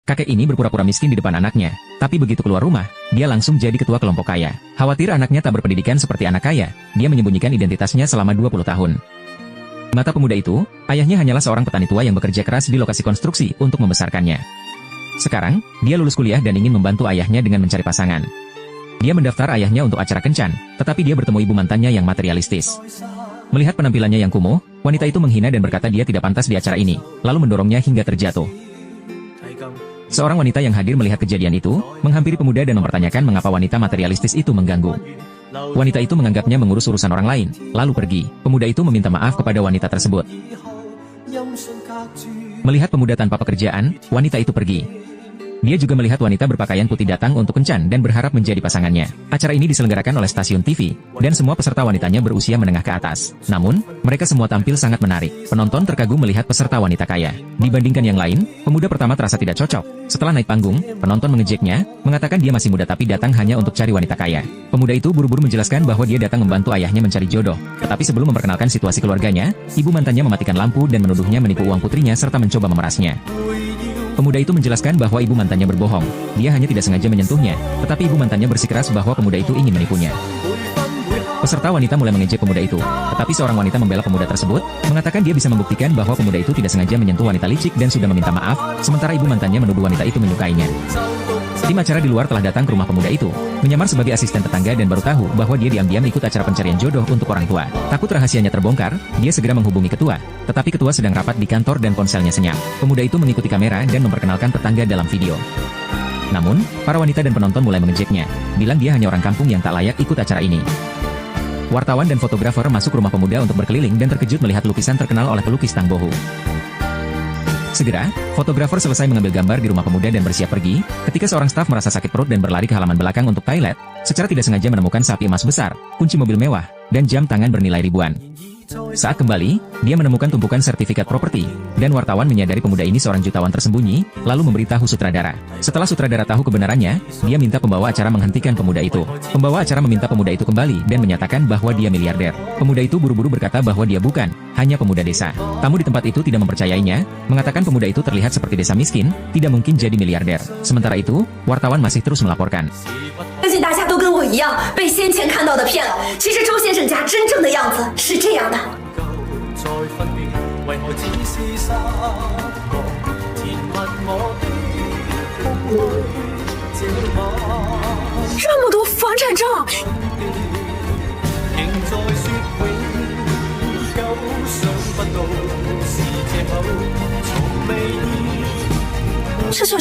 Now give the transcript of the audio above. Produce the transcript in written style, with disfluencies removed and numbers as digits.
Kakek ini berpura-pura miskin di depan anaknya, tapi begitu keluar rumah, dia langsung jadi ketua kelompok kaya. Khawatir anaknya tak berpendidikan seperti anak kaya, dia menyembunyikan identitasnya selama 20 tahun. Mata pemuda itu, ayahnya hanyalah seorang petani tua yang bekerja keras di lokasi konstruksi untuk membesarkannya. Sekarang, dia lulus kuliah dan ingin membantu ayahnya dengan mencari pasangan. Dia mendaftar ayahnya untuk acara kencan, tetapi dia bertemu ibu mantannya yang materialistis. Melihat penampilannya yang kumuh, wanita itu menghina dan berkata dia tidak pantas di acara ini, lalu mendorongnya hingga terjatuh. Seorang wanita yang hadir melihat kejadian itu, menghampiri pemuda dan mempertanyakan mengapa wanita materialistis itu mengganggu. Wanita itu menganggapnya mengurus urusan orang lain, lalu pergi. Pemuda itu meminta maaf kepada wanita tersebut. Melihat pemuda tanpa pekerjaan, wanita itu pergi. Dia juga melihat wanita berpakaian putih datang untuk kencan dan berharap menjadi pasangannya. Acara ini diselenggarakan oleh stasiun TV, dan semua peserta wanitanya berusia menengah ke atas. Namun, mereka semua tampil sangat menarik. Penonton terkagum melihat peserta wanita kaya. Dibandingkan yang lain, pemuda pertama terasa tidak cocok. Setelah naik panggung, penonton mengejeknya, mengatakan dia masih muda tapi datang hanya untuk cari wanita kaya. Pemuda itu buru-buru menjelaskan bahwa dia datang membantu ayahnya mencari jodoh. Tetapi sebelum memperkenalkan situasi keluarganya, ibu mantannya mematikan lampu dan menuduhnya menipu uang putrinya serta mencoba memerasnya. Pemuda itu menjelaskan bahwa ibu mantannya berbohong. Dia hanya tidak sengaja menyentuhnya, tetapi ibu mantannya bersikeras bahwa pemuda itu ingin menipunya. Peserta wanita mulai mengejek pemuda itu, tetapi seorang wanita membela pemuda tersebut, mengatakan dia bisa membuktikan bahwa pemuda itu tidak sengaja menyentuh wanita licik dan sudah meminta maaf, sementara ibu mantannya menuduh wanita itu menyukainya. Tim acara di luar telah datang ke rumah pemuda itu, menyamar sebagai asisten tetangga dan baru tahu bahwa dia diam-diam ikut acara pencarian jodoh untuk orang tua. Takut rahasianya terbongkar, dia segera menghubungi ketua, tetapi ketua sedang rapat di kantor dan ponselnya senyap. Pemuda itu mengikuti kamera dan memperkenalkan tetangga dalam video. Namun, para wanita dan penonton mulai mengejeknya, bilang dia hanya orang kampung yang tak layak ikut acara ini. Wartawan dan fotografer masuk rumah pemuda untuk berkeliling dan terkejut melihat lukisan terkenal oleh pelukis Tang Bohu. Segera, fotografer selesai mengambil gambar di rumah pemuda dan bersiap pergi, ketika seorang staf merasa sakit perut dan berlari ke halaman belakang untuk toilet, secara tidak sengaja menemukan sapi emas besar, kunci mobil mewah, dan jam tangan bernilai ribuan. Saat kembali, dia menemukan tumpukan sertifikat properti, dan wartawan menyadari pemuda ini seorang jutawan tersembunyi, lalu memberitahu sutradara. Setelah sutradara tahu kebenarannya, dia minta pembawa acara menghentikan pemuda itu. Pembawa acara meminta pemuda itu kembali dan menyatakan bahwa dia miliarder. Pemuda itu buru-buru berkata bahwa dia bukan, hanya pemuda desa. Tamu di tempat itu tidak mempercayainya, mengatakan pemuda itu terlihat seperti desa miskin, tidak mungkin jadi miliarder. Sementara itu, wartawan masih terus melaporkan. 相信大家都跟我一样被先前看到的骗了。其实周先生家真正的样子是这样的。这么多房产证，这就是